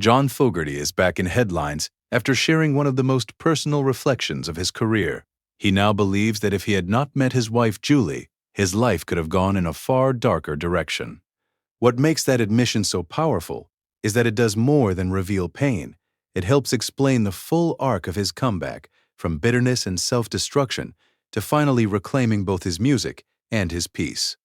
John Fogerty is back in headlines after sharing one of the most personal reflections of his career. He now believes that if he had not met his wife Julie, his life could have gone in a far darker direction. What makes that admission so powerful is that it does more than reveal pain. It helps explain the full arc of his comeback, from bitterness and self-destruction to finally reclaiming both his music and his peace.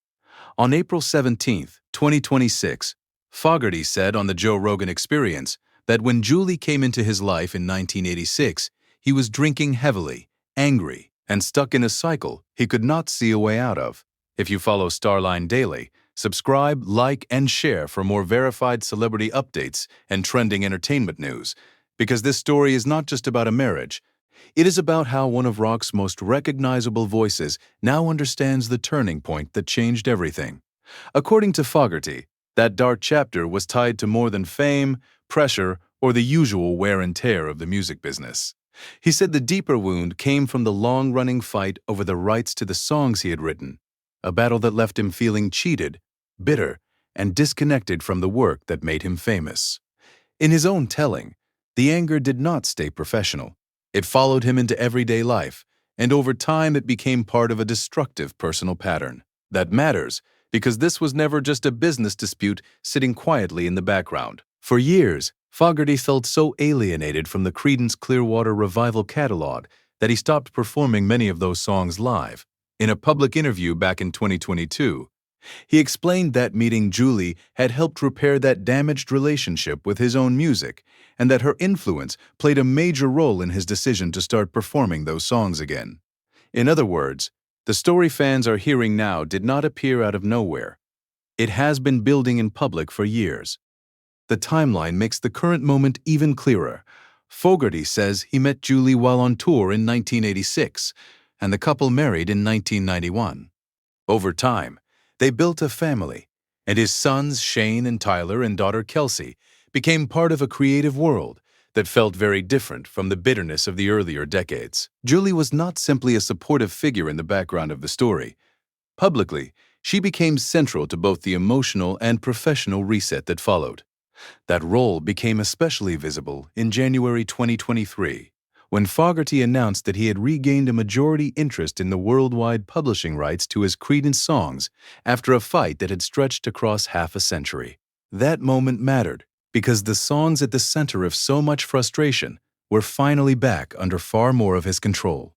On April 17, 2026, Fogerty said on the Joe Rogan Experience that when Julie came into his life in 1986, he was drinking heavily, angry, and stuck in a cycle he could not see a way out of. If you follow Starline daily, subscribe, like, and share for more verified celebrity updates and trending entertainment news, because this story is not just about a marriage. It is about how one of rock's most recognizable voices now understands the turning point that changed everything. According to Fogerty, that dark chapter was tied to more than fame, pressure, or the usual wear and tear of the music business. He said the deeper wound came from the long-running fight over the rights to the songs he had written, a battle that left him feeling cheated, bitter, and disconnected from the work that made him famous. In his own telling, the anger did not stay professional. It followed him into everyday life, and over time it became part of a destructive personal pattern. That matters, because this was never just a business dispute sitting quietly in the background. For years, Fogerty felt so alienated from the Creedence Clearwater Revival catalog that he stopped performing many of those songs live. In a public interview back in 2022, he explained that meeting Julie had helped repair that damaged relationship with his own music, and that her influence played a major role in his decision to start performing those songs again. In other words, the story fans are hearing now did not appear out of nowhere. It has been building in public for years. The timeline makes the current moment even clearer. Fogerty says he met Julie while on tour in 1986, and the couple married in 1991. Over time, they built a family, and his sons Shane and Tyler and daughter Kelsey became part of a creative world that felt very different from the bitterness of the earlier decades. Julie was not simply a supportive figure in the background of the story. Publicly, she became central to both the emotional and professional reset that followed. That role became especially visible in January 2023, when Fogerty announced that he had regained a majority interest in the worldwide publishing rights to his Creedence songs after a fight that had stretched across half a century. That moment mattered, because the songs at the center of so much frustration were finally back under far more of his control.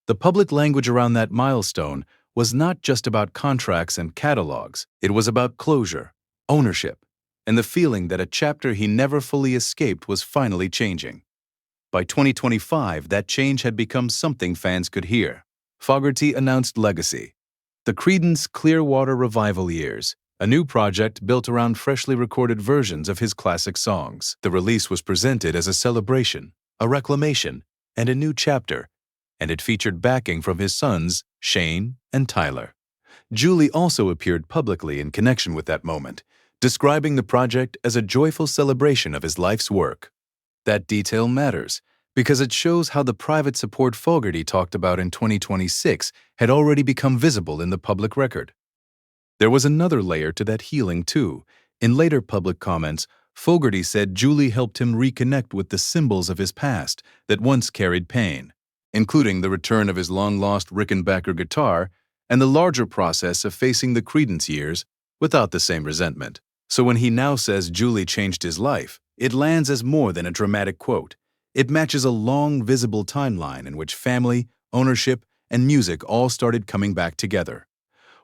The public language around that milestone was not just about contracts and catalogs. It was about closure, ownership, and the feeling that a chapter he never fully escaped was finally changing. By 2025, that change had become something fans could hear. Fogerty announced Legacy, the Creedence Clearwater Revival years, a new project built around freshly recorded versions of his classic songs. The release was presented as a celebration, a reclamation, and a new chapter, and it featured backing from his sons, Shane and Tyler. Julie also appeared publicly in connection with that moment, describing the project as a joyful celebration of his life's work. That detail matters, because it shows how the private support Fogerty talked about in 2026 had already become visible in the public record. There was another layer to that healing, too. In later public comments, Fogerty said Julie helped him reconnect with the symbols of his past that once carried pain, including the return of his long-lost Rickenbacker guitar and the larger process of facing the Creedence years without the same resentment. So when he now says Julie changed his life, it lands as more than a dramatic quote. It matches a long, visible timeline in which family, ownership, and music all started coming back together.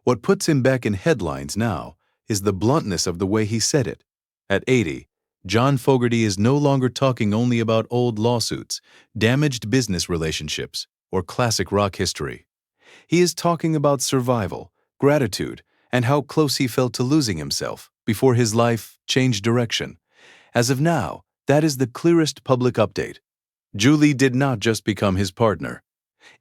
What puts him back in headlines now is the bluntness of the way he said it. At 80, John Fogerty is no longer talking only about old lawsuits, damaged business relationships, or classic rock history. He is talking about survival, gratitude, and how close he felt to losing himself before his life changed direction. As of now, that is the clearest public update. Julie did not just become his partner.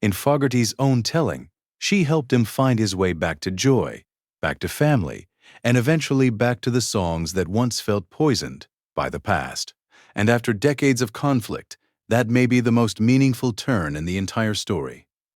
In Fogerty's own telling, she helped him find his way back to joy, back to family, and eventually back to the songs that once felt poisoned by the past. And after decades of conflict, that may be the most meaningful turn in the entire story.